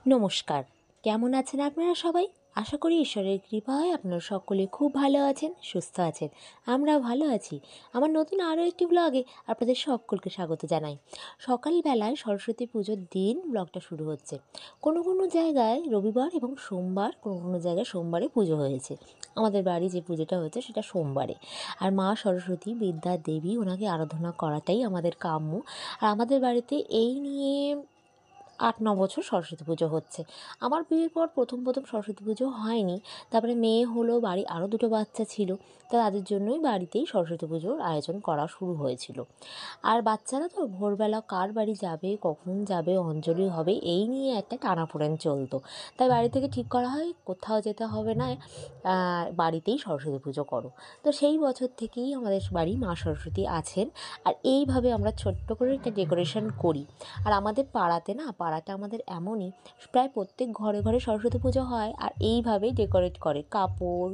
নমস্কার। কেমন আছেন আপনারা সবাই? আশা করি ঈশ্বরের কৃপায় আপনারা সকলে খুব ভালো আছেন, সুস্থ আছেন। আমরাও ভালো আছি। আমার নতুন আরও একটি ব্লগে আপনাদের সকলকে স্বাগত জানাই। সকালবেলায় সরস্বতী পুজোর দিন ব্লগটা শুরু হচ্ছে। কোনো কোনো জায়গায় রবিবার এবং সোমবার, কোনো কোনো জায়গায় সোমবারে পুজো হয়েছে। আমাদের বাড়ি যে পুজোটা হয়েছে সেটা সোমবারে। আর মা সরস্বতী বিদ্যা দেবী, ওনাকে আরাধনা করাটাই আমাদের কাম্য। আর আমাদের বাড়িতে এই নিয়ে ৮-৯ বছর সরস্বতী পুজো হচ্ছে। আমার বিয়ের পর প্রথম সরস্বতী পুজো হয়নি। তারপরে মেয়ে হলো, বাড়ি আরও দুটো বাচ্চা ছিল। তাদের জন্যই বাড়িতেই সরস্বতী পুজোর আয়োজন করা শুরু হয়েছিল। আর বাচ্চারা তো ভোরবেলা কার বাড়ি যাবে, কখন যাবে, অঞ্জলি হবে, এই নিয়ে একটা টানাপোড়েন চলতো। তাই বাড়ি থেকে ঠিক করা হয় কোথাও যেতে হবে না, বাড়িতেই সরস্বতী পুজো করো। তো সেই বছর থেকেই আমাদের বাড়ি মা সরস্বতী আছেন। আর এইভাবে আমরা ছোট্ট করে একটা ডেকোরেশন করি। আর আমাদের পাড়াটা আমাদের এমনই, প্রায় প্রত্যেক ঘরে ঘরে সরস্বতী পুজো হয়। আর এইভাবেই ডেকোরেট করে কাপড়,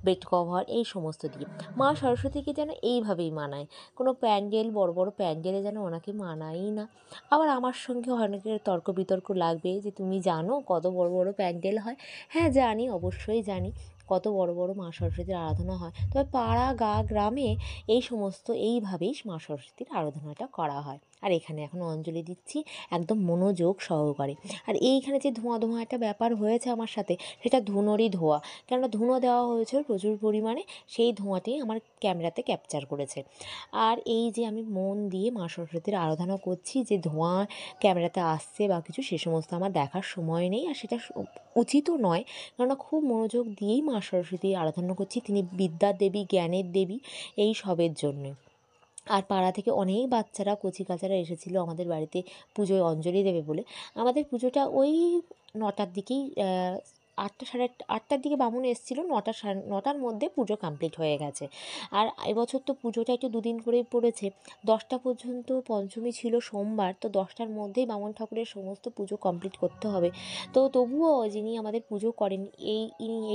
বেড কভার, এই সমস্ত দিয়ে মা সরস্বতীকে যেন এইভাবেই মানায়। কোনো প্যান্ডেল, বড় বড় প্যান্ডেলে যেন ওনাকে মানায়ই না। আবার আমার সঙ্গে অনেকের তর্ক বিতর্ক লাগবে যে তুমি জানো কত বড় বড় প্যান্ডেল হয়। হ্যাঁ জানি, অবশ্যই জানি কত বড় বড় মা সরস্বতীর আরাধনা হয়। তবে পাড়া গ্রামে এই সমস্ত এইভাবেই মা সরস্বতীর আরাধনাটা করা হয়। আর এখানে এখন অঞ্জলি দিচ্ছি একদম মনোযোগ সহকারে। আর এইখানে যে ধোঁয়া ধোঁয়া একটা ব্যাপার হয়েছে আমার সাথে, সেটা ধুনোরই ধোঁয়া। কেননা ধুনো দেওয়া হয়েছে প্রচুর পরিমাণে, সেই ধোঁয়াতেই আমার ক্যামেরাতে ক্যাপচার করেছে। আর এই যে আমি মন দিয়ে মা সরস্বতীর আরাধনা করছি, যে ধোঁয়া ক্যামেরাতে আসছে বা কিছু, সে সমস্ত আমার দেখার সময় নেই। আর সেটা উচিতও নয়, কেননা খুব মনোযোগ দিয়েই মা সরস্বতীর আরাধনা করছি। তিনি বিদ্যার দেবী, জ্ঞানের দেবী, এই সবের জন্যে। আর পাড়া থেকে অনেক বাচ্চারা, কচিকাচারা এসেছিলো আমাদের বাড়িতে পুজোয় অঞ্জলি দেবে বলে। আমাদের পুজোটা ওই 9টার দিকেই, 8টা সাড়ে 8টার দিকে বামুন এসেছিলো, 9টার মধ্যে পুজো কমপ্লিট হয়ে গেছে। আর এবছর তো পুজোটা একটু দুদিন করেই পড়েছে, 10টা পর্যন্ত পঞ্চমী ছিল সোমবার, তো 10টার মধ্যেই বামুন ঠাকুরের সমস্ত পুজো কমপ্লিট করতে হবে। তো তবুও যিনি আমাদের পুজো করেন,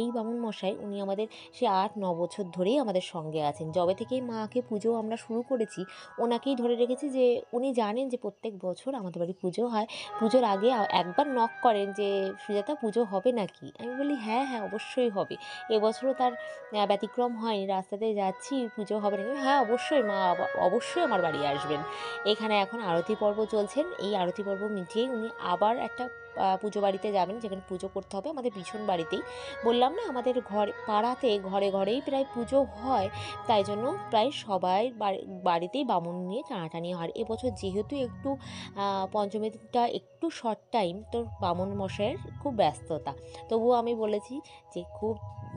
এই বামুন মশাই, উনি আমাদের সে 8-9 বছর ধরেই আমাদের সঙ্গে আছেন। যবে থেকেই মাকে পুজো আমরা শুরু করেছি, ওনাকেই ধরে রেখেছি। যে উনি জানেন যে প্রত্যেক বছর আমাদের বাড়ি পুজো হয়। পুজোর আগে একবার নক করেন যে সুজাতা পুজো হবে নাকি। আমি বলি হ্যাঁ হ্যাঁ অবশ্যই হবে। এবছরও তার ব্যতিক্রম হয়নি। রাস্তাতে যাচ্ছি, পুজো হবে নাকি, হ্যাঁ অবশ্যই মা, অবশ্যই আমার বাড়ি আসবেন। এখানে এখন আরতি পর্ব চলছেন। এই আরতি পর্ব মিটিয়ে উনি আবার একটা পুজো বাড়িতে যাবেন, যেখানে পুজো করতে হবে আমাদের পিছন বাড়িতেই। বললাম না আমাদের পাড়াতে ঘরে ঘরেই প্রায় পুজো হয়, তাই জন্য প্রায় সবাই বাড়িতেই বামুন নিয়ে টানাটানি হয়। এবছর যেহেতু একটু পঞ্চমীটা একটু শর্ট টাইম, তো বামুন মশাইয়ের খুব ব্যস্ততা। তবুও আমি বলেছি যে খুব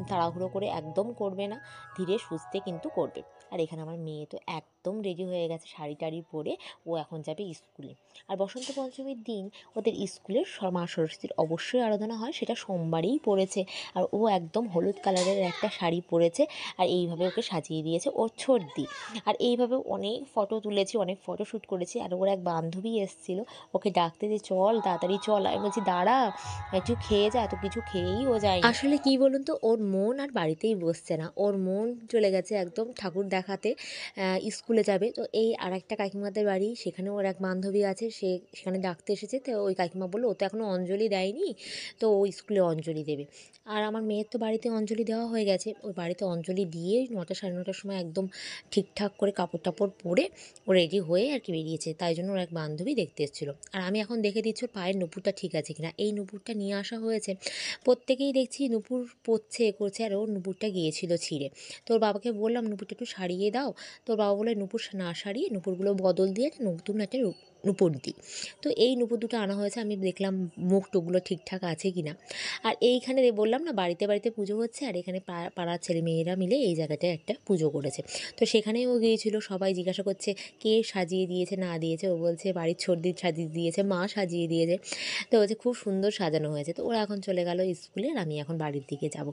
তাড়াহুড়ো করে একদম করবে না, ধীরে সুস্থে কিন্তু করবে। আর এখানে আমার মেয়ে তো একদম রেডি হয়ে গেছে শাড়ি টাড়ি পরে, ও এখন যাবে স্কুলে। আর বসন্ত পঞ্চমীর দিন ওদের স্কুলে মা সরস্বতীর অবশ্যই আরাধনা হয়, সেটা সোমবারেই পড়েছে। আর ও একদম হলুদ কালারের একটা শাড়ি পরেছে, আর এইভাবে ওকে সাজিয়ে দিয়েছে ওর ছোটদি। আর এইভাবে অনেক ফটো তুলেছি, অনেক ফটোশ্যুট করেছি। আর ওর এক বান্ধবী এসেছিল, ওকে ডাকতে যে চল তাড়াতাড়ি চল। আমি বলছি দাঁড়া একটু খেয়ে যা, এত কিছু খেয়েই ও যায়। আসলে কি বলুন তো, ওর মন আর বাড়িতেই বসছে না, ওর মন চলে গেছে একদম ঠাকুর দেখাতে। স্কুলে যাবে তো, এই আর একটা কাকিমাদের বাড়ি, সেখানে ওর এক বান্ধবী আছে, সেখানে ডাকতে এসেছে। তো ওই কাকিমা বললো ও তো এখনও অঞ্জলি দেয়নি, তো ও স্কুলে অঞ্জলি দেবে। আর আমার মেয়ের তো বাড়িতে অঞ্জলি দেওয়া হয়ে গেছে। ওই বাড়িতে অঞ্জলি দিয়ে 9টা সাড়ে 9টার সময় একদম ঠিকঠাক করে কাপড় টাপড় পরে ও রেডি হয়ে আর কি বেরিয়েছে। তাই জন্য ওর এক বান্ধবী দেখতে এসেছিলো। আর আমি এখন দেখে দিচ্ছি ওর পায়ের নুপুরটা ঠিক আছে কিনা। এই নুপুরটা নিয়ে আসা হয়েছে, প্রত্যেকেই দেখছি নুপুর পরছে করছে, আর ওর নুপুরটা গিয়েছিল ছিঁড়ে। তো ওর বাবাকে বললাম নুপুরটা একটু সারিয়ে দাও। তোর বাবা বলে নুপুর না সারিয়ে নুপুরগুলো বদল দিয়ে নতুন একটা নুপুর দিই। তো এই নুপুর দুটো আনা হয়েছে। আমি দেখলাম মুখ টুকগুলো ঠিকঠাক আছে কিনা। আর এইখানে বললাম না বাড়িতে বাড়িতে পুজো হচ্ছে, আর এখানে পাড়ার ছেলে মেয়েরা মিলে এই জায়গাটায় একটা পুজো করেছে। তো সেখানেই ও গিয়েছিল। সবাই জিজ্ঞাসা করছে কে সাজিয়ে দিয়েছে না দিয়েছে। ও বলছে বাড়ির ছোটদি সাজিয়ে দিয়েছে, মা সাজিয়ে দিয়েছে। তো বলছে খুব সুন্দর সাজানো হয়েছে। তো ওরা এখন চলে গেল স্কুলে, আর আমি এখন বাড়ির দিকে যাব।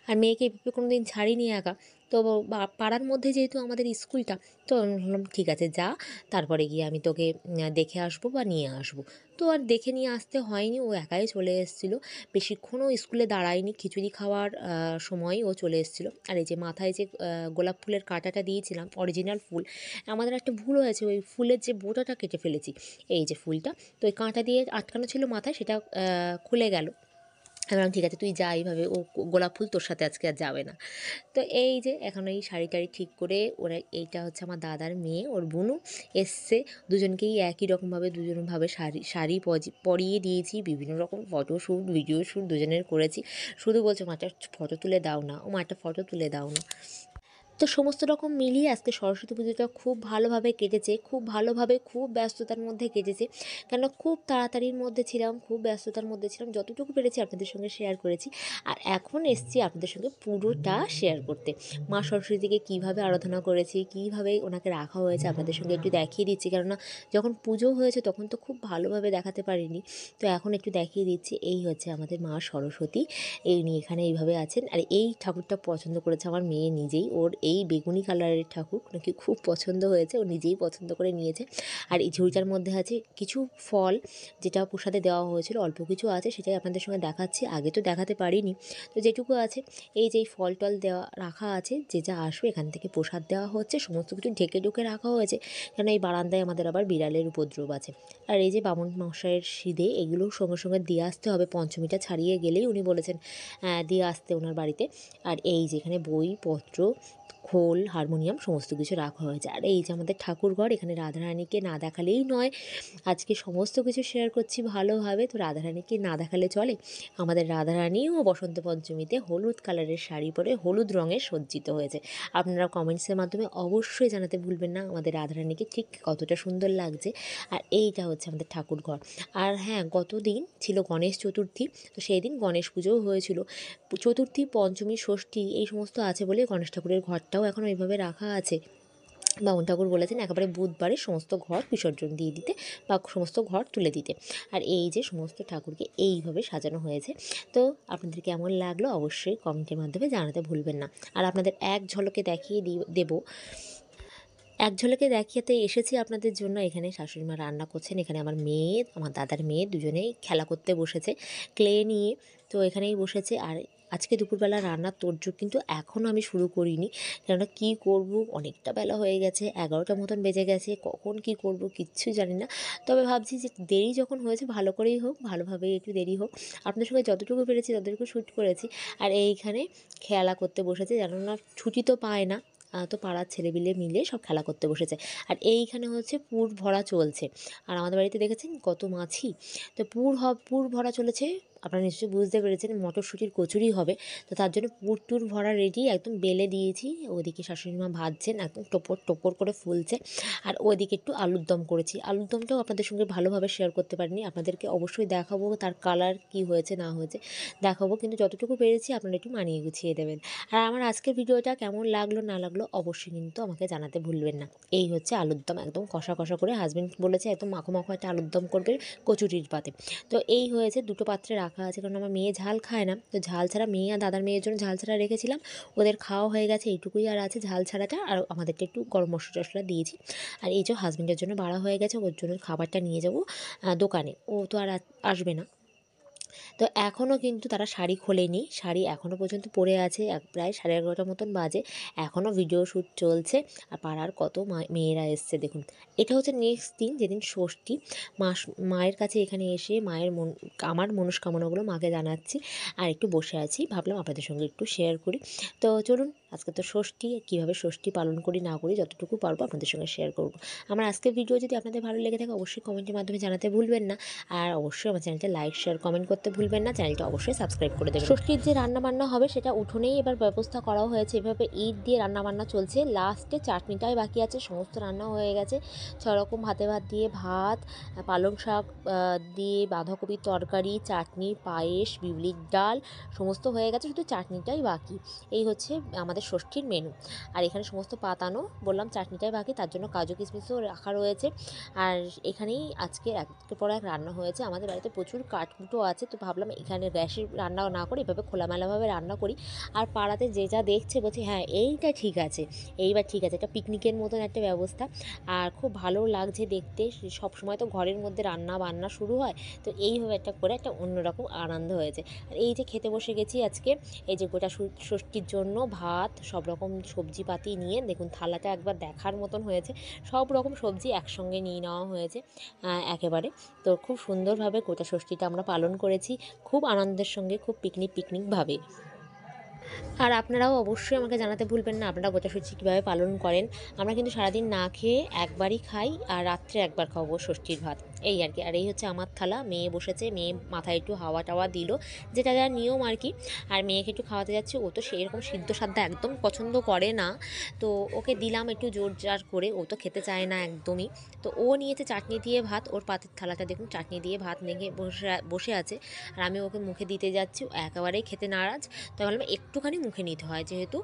আর মেয়েকে এভাবে কোনো দিন ছাড়িনি একা। তো পাড়ার মধ্যে যেহেতু আমাদের স্কুলটা, তো আমি ভাবলাম ঠিক আছে যা, তারপরে গিয়ে আমি তোকে দেখে আসবো বা নিয়ে আসবো। তো আর দেখে নিয়ে আসতে হয়নি, ও একাই চলে এসেছিলো। বেশিক্ষণও স্কুলে দাঁড়ায়নি, খিচুড়ি খাওয়ার সময় ও চলে এসেছিলো। আর এই যে মাথায় যে গোলাপ ফুলের কাঁটাটা দিয়েছিলাম, অরিজিনাল ফুল, আমাদের একটা ভুল হয়েছে, ওই ফুলের যে বোটাটা কেটে ফেলেছি, এই যে ফুলটা, তো ওই কাঁটা দিয়ে আটকানো ছিল মাথায়, সেটা খুলে গেল। আমি বললাম ঠিক আছে তুই যা, এইভাবে ও গোলাপ ফুল তোর সাথে আজকে আর যাবে না। তো এই যে এখন এই শাড়ি টাড়ি ঠিক করে ওরা, এইটা হচ্ছে আমার দাদার মেয়ে, ওর বোনও এসছে, দুজনকেই একই রকমভাবে দুজনভাবে শাড়ি পরিয়ে দিয়েছি, বিভিন্ন রকম ফটোশ্যুট ভিডিও শ্যুট দুজনের করেছি। শুধু বলছে মা একটা ফটো তুলে দাও না, ও মা একটা ফটো তুলে দাও না। তো সমস্ত রকম মিলিয়ে আজকে সরস্বতী পুজোটা খুব ভালোভাবে কেটেছে, খুব ভালোভাবে, খুব ব্যস্ততার মধ্যে কেটেছে, কেন খুব তাড়াতাড়ির মধ্যে ছিলাম, খুব ব্যস্ততার মধ্যে ছিলাম, যতটুকু পেরেছি আপনাদের সঙ্গে শেয়ার করেছি। আর এখন এসছি আপনাদের সঙ্গে পুরোটা শেয়ার করতে, মা সরস্বতীকে কীভাবে আরাধনা করেছি, কীভাবে ওনাকে রাখা হয়েছে আপনাদের সঙ্গে একটু দেখিয়ে দিচ্ছি, কেননা যখন পুজো হয়েছে তখন তো খুব ভালোভাবে দেখাতে পারিনি, তো এখন একটু দেখিয়ে দিচ্ছি। এই হচ্ছে আমাদের মা সরস্বতী, এই উনি এখানে এইভাবে আছেন। আর এই ঠাকুরটা পছন্দ করেছে আমার মেয়ে নিজেই, ওর এই বেগুনি কালারের ঠাকুর নাকি খুব পছন্দ হয়েছে, ও নিজেই পছন্দ করে নিয়েছে। আর এই ঝুড়িটার মধ্যে আছে কিছু ফল, যেটা প্রসাদে দেওয়া হয়েছিল, অল্প কিছু আছে, সেটাই আপনাদের সঙ্গে দেখাচ্ছি, আগে তো দেখাতে পারিনি। তো যেটুকু আছে, এই যে ফল টল দেওয়া রাখা আছে, যে যা আসবে এখান থেকে প্রসাদ দেওয়া হচ্ছে, সমস্ত কিছু ঢেকে ঢুকে রাখা হয়েছে, কেন এই বারান্দায় আমাদের আবার বিড়ালের উপদ্রব আছে। আর এই যে বামুন মশাইয়ের সিধে, এগুলো সঙ্গে সঙ্গে দিয়ে আসতে হবে, পঞ্চমীটা ছাড়িয়ে গেলেই উনি বলেছেন দিয়ে আসতে ওনার বাড়িতে। আর এই যেখানে বইপত্র, খোল, হারমোনিয়াম সমস্ত কিছু রাখা হয়েছে। আর এই যে আমাদের ঠাকুরঘর, এখানে রাধারানীকে না দেখালেই নয়, আজকে সমস্ত কিছু শেয়ার করছি ভালোভাবে, তো রাধারানীকে না দেখালে চলে। আমাদের রাধারানীও বসন্ত পঞ্চমীতে হলুদ কালারের শাড়ি পরে হলুদ রঙের সজ্জিত হয়েছে। আপনারা কমেন্টসের মাধ্যমে অবশ্যই জানাতে ভুলবেন না আমাদের রাধারানীকে ঠিক কতটা সুন্দর লাগছে। আর এইটা হচ্ছে আমাদের ঠাকুরঘর। আর হ্যাঁ, গতদিন ছিল গণেশ চতুর্থী, তো সেই দিন গণেশ পুজোও হয়েছিল। চতুর্থী, পঞ্চমী, ষষ্ঠী এই সমস্ত আছে বলে গণেশ ঠাকুরের ঘরটাও এখন ওইভাবে রাখা আছে। বামুন ঠাকুর বলেছেন একেবারে বুধবারে সমস্ত ঘর বিসর্জন দিয়ে দিতে বা সমস্ত ঘর তুলে দিতে। আর এই যে সমস্ত ঠাকুরকে এইভাবে সাজানো হয়েছে। তো আপনাদের কেমন লাগলো অবশ্যই কমেন্টের মাধ্যমে জানাতে ভুলবেন না। আর আপনাদের এক ঝলকে দেখিয়ে দেবো, এক ঝলকে দেখিয়েতে এসেছি আপনাদের জন্য। এখানে শাশুড়ি মা রান্না করছেন, এখানে আমার মেয়ে, আমার দাদার মেয়ে দুজনেই খেলা করতে বসেছে ক্লে নিয়ে, তো এখানেই বসেছে। আর আজকে দুপুরবেলা রান্নার তোড়জোড় কিন্তু এখনও আমি শুরু করিনি, কেননা কী করব, অনেকটা বেলা হয়ে গেছে, 11টা মতন বেজে গেছে, কখন কি করব কিচ্ছু জানি না। তবে ভাবছি যে দেরি যখন হয়েছে ভালো করেই হোক, ভালোভাবেই একটু দেরি হোক, আপনাদের সঙ্গে যতটুকু পেরেছি ততটুকু শ্যুট করেছি। আর এইখানে খেলা করতে বসেছে, জানো না ছুটি তো পায় না, তো পাড়ার ছেলেপিলে মিলে সব খেলা করতে বসেছে। আর এইখানে হচ্ছে পুর ভরা চলছে। আর আমাদের বাড়িতে দেখেছেন কত মাছি, তো পুর ভরা চলেছে। আপনারা নিশ্চয়ই বুঝতে পেরেছেন মটরশুঁটির কচুরি হবে, তো তার জন্য পুর টুর ভরা রেডি, একদম বেলে দিয়েছি। ওদিকে শাশুড়ি মা ভাজছেন, একদম টোপর টোপর করে ফুলছে। আর ওইদিকে একটু আলুর দম করেছি, আলুর দমটাও আপনাদের সঙ্গে ভালোভাবে শেয়ার করতে পারিনি, আপনাদেরকে অবশ্যই দেখাবো তার কালার কি হয়েছে না হয়েছে দেখাবো, কিন্তু যতটুকু পেরেছি আপনারা একটু মানিয়ে গুছিয়ে দেবেন। আর আমার আজকের ভিডিওটা কেমন লাগলো না লাগলো অবশ্যই কিন্তু আমাকে জানাতে ভুলবেন না। এই হচ্ছে আলুর দম, একদম কষা কষা করে, হাজব্যান্ড বলেছে একদম মাখো মাখো একটা আলুর দম করবে কচুরির পাতে। তো এই হয়েছে, দুটো পাত্রে রাখা আছে, কারণ আমার মেয়ে ঝাল খায় না, তো ঝাল ছাড়া, মেয়ে আর দাদার মেয়ের জন্য ঝাল ছাড়া রেখেছিলাম, ওদের খাওয়া হয়ে গেছে, এইটুকুই আর আছে ঝাল ছাড়াটা। আর আমাদেরকে একটু গরম মশলা টশলা দিয়েছি। আর এই যে হাজব্যান্ডের জন্য বাড়া হয়ে গেছে, ওর জন্য খাবারটা নিয়ে যাব দোকানে, ও তো আর আসবে না। তো এখনও কিন্তু তারা শাড়ি খোলেনি, শাড়ি এখনও পর্যন্ত পরে আছে, প্রায় 11:30 মতন বাজে, এখনও ভিডিও শ্যুট চলছে। আর পাড়ার কত মেয়েরা এসছে দেখুন। এটা হচ্ছে নেক্সট দিন, যেদিন ষষ্ঠী, মায়ের কাছে এখানে এসে আমার মনস্কামনাগুলো মাকে জানাচ্ছি, আর একটু বসে আছি, ভাবলাম আপনাদের সঙ্গে একটু শেয়ার করি। তো চলুন, আজকে তো ষষ্ঠী, কীভাবে ষষ্ঠী পালন করি না করি যতটুকু পারবো আপনাদের সঙ্গে শেয়ার করব। আমার আজকের ভিডিও যদি আপনাদের ভালো লেগে থাকে অবশ্যই কমেন্টের মাধ্যমে জানাতে ভুলবেন না। আর অবশ্যই আমার চ্যানেলটা লাইক শেয়ার কমেন্ট করতে ভুলবেন না, চ্যানেলটা অবশ্যই সাবস্ক্রাইব করে দেবেন। ষষ্ঠীর যে রান্নাবান্না হবে সেটা উঠোনেই এবার ব্যবস্থা করা হয়েছে, এভাবে ইট দিয়ে রান্নাবান্না চলছে, লাস্টে চাটনিটাই বাকি আছে, সমস্ত রান্না হয়ে গেছে। 6 রকম ভাতে ভাত দিয়ে ভাত, পালং শাক দিয়ে বাঁধাকপির তরকারি, চাটনি, পায়েস, বিউলির ডাল সমস্ত হয়ে গেছে, শুধু চাটনিটাই বাকি। এই হচ্ছে আমাদের আমাদের ষষ্ঠীর মেনু। আর এখানে সমস্ত পাতানো বললাম, চাটনিটাই বাকি, তার জন্য কাজু কিশমিশও রাখা রয়েছে। আর এখানেই আজকে একের পর এক রান্না হয়েছে। আমাদের বাড়িতে প্রচুর কাঠকুটো আছে, তো ভাবলাম এখানে গ্যাসে রান্না না করে এভাবে খোলামেলাভাবে রান্না করি। আর পাড়াতে যে যা দেখছে বলছে হ্যাঁ এইটা ঠিক আছে, এইবার ঠিক আছে, এটা পিকনিকের মতন একটা ব্যবস্থা। আর খুব ভালো লাগছে দেখতে। সবসময় তো ঘরের মধ্যে রান্না বান্না শুরু হয়, তো এইভাবে একটা করে একটা অন্যরকম আনন্দ হয়েছে। আর এই যে খেতে বসে গেছি আজকে, এই যে গোটা ষষ্ঠীর জন্য ভাত, সব রকম সবজিপাতি নিয়ে দেখুন থালাটা একবার দেখার মতন হয়েছে। সব রকম সবজি একসঙ্গে নিয়ে নেওয়া হয়েছে একেবারে। তো খুব সুন্দরভাবে গোটা ষষ্ঠীটা আমরা পালন করেছি, খুব আনন্দের সঙ্গে, খুব পিকনিকভাবে। আর আপনারাও অবশ্যই আমাকে জানাতে ভুলবেন না আপনারা গোটা ষষ্ঠী কীভাবে পালন করেন। আমরা কিন্তু সারাদিন না খেয়ে একবারই খাই, আর রাত্রে একবার খাবো ষষ্ঠীর ভাত, এই আর কি। আর এই হচ্ছে আমার থালা, মেয়ে বসেছে, মেয়ে মাথায় একটু হাওয়া টাওয়া দিল, যেটা যার নিয়ম আর কি। আর মেয়েকে একটু খাওয়াতে যাচ্ছি, ও তো সেরকম সিদ্ধ সাদ্ধ একদম পছন্দ করে না, তো ওকে দিলাম একটু জোর জার করে, ও তো খেতে চায় না একদমই। তো ও নিয়েছে চাটনি দিয়ে ভাত, ওর পাতের থালাটা দেখুন চাটনি দিয়ে ভাত নিয়ে বসে আছে। আর আমি ওকে মুখে দিতে যাচ্ছি, ও একেবারেই খেতে নারাজ। তো ভাবলাম একটুখানি মুখে নিতে হয়, যেহেতু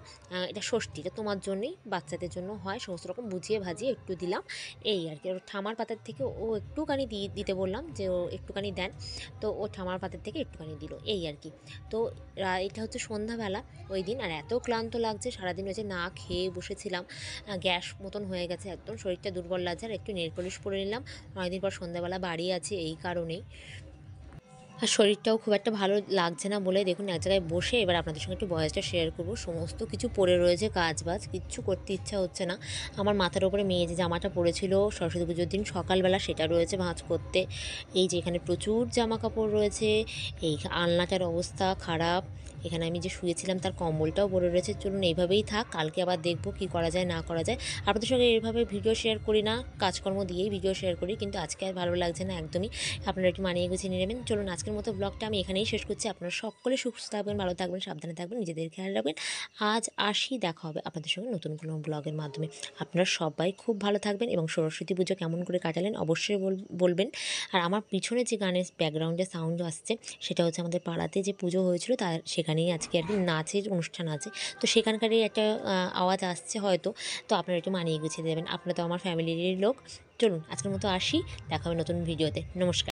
এটা ষষ্ঠী, এটা তোমার জন্যই, বাচ্চাদের জন্য হয়, সমস্ত রকম বুঝিয়ে ভাজিয়ে একটু দিলাম, এই আর কি। ওর ঠামার পাতার থেকে ও একটুখানি দিতে বললাম যে ও একটুখানি দেন, তো ও ঠামার পাতার থেকে একটুখানি দিল, এই আর কি। তো এটা হচ্ছে সন্ধ্যাবেলা ওই দিন। আর এত ক্লান্ত লাগছে, সারাদিন হয়েছে না খেয়ে বসেছিলাম, গ্যাস মতন হয়ে গেছে একদম, শরীরটা দুর্বল লাগছে। আর একটু নেল পলিশ পরে নিলাম, অনেকদিন পর সন্ধ্যাবেলা বাড়ি আছে এই কারণেই। আর শরীরটাও খুব একটা ভালো লাগছে না বলে দেখুন এক জায়গায় বসে এবার আপনাদের সঙ্গে একটু ভয়েসটা শেয়ার করব। সমস্ত কিছু পড়ে রয়েছে, কাজবাজ কিচ্ছু করতে ইচ্ছা হচ্ছে না। আমার মাথার ওপরে মেয়ে যে জামাটা পরেছিল সরস্বতী পুজোর দিন সকালবেলা, সেটা রয়েছে ভাঁজ করতে। এই যে এখানে প্রচুর জামা কাপড় রয়েছে, এই আলনাটার অবস্থা খারাপ। এখানে আমি যে শুয়েছিলাম তার কম্বলটাও পড়ে রয়েছে। চলুন এইভাবেই থাক, কালকে আবার দেখবো কী করা যায় না করা যায়। আপনাদের সঙ্গে এইভাবে ভিডিও শেয়ার করি না, কাজকর্ম দিয়েই ভিডিও শেয়ার করি, কিন্তু আজকে আর ভালো লাগছে না একদমই। আপনারা একটু মানিয়ে গুছিয়ে নিয়ে নেবেন। চলুন আজকের মতো ব্লগটা আমি এখানেই শেষ করছি। আপনারা সকলে সুস্থ থাকবেন, ভালো থাকবেন, সাবধানে থাকবেন, নিজেদের খেয়াল রাখবেন। আজ আসি, দেখা হবে আপনাদের সঙ্গে নতুন কোনো ব্লগের মাধ্যমে। আপনারা সবাই খুব ভালো থাকবেন এবং সরস্বতী পুজো কেমন করে কাটালেন অবশ্যই বলবেন। আর আমার পিছনে যে গানের ব্যাকগ্রাউন্ডে সাউন্ড আসছে, সেটা হচ্ছে আমাদের পাড়াতে যে পুজো হয়েছিল তার সেখানেই আজকে আর কি নাচের অনুষ্ঠান আছে, তো সেখানকারই একটা আওয়াজ আসছে হয়তো। তো আপনারা একটু মানিয়ে গুছিয়ে দেবেন, আপনারা তো আমার ফ্যামিলিরই লোক। চলুন আজকের মতো আসি, দেখা হবে নতুন ভিডিওতে। নমস্কার।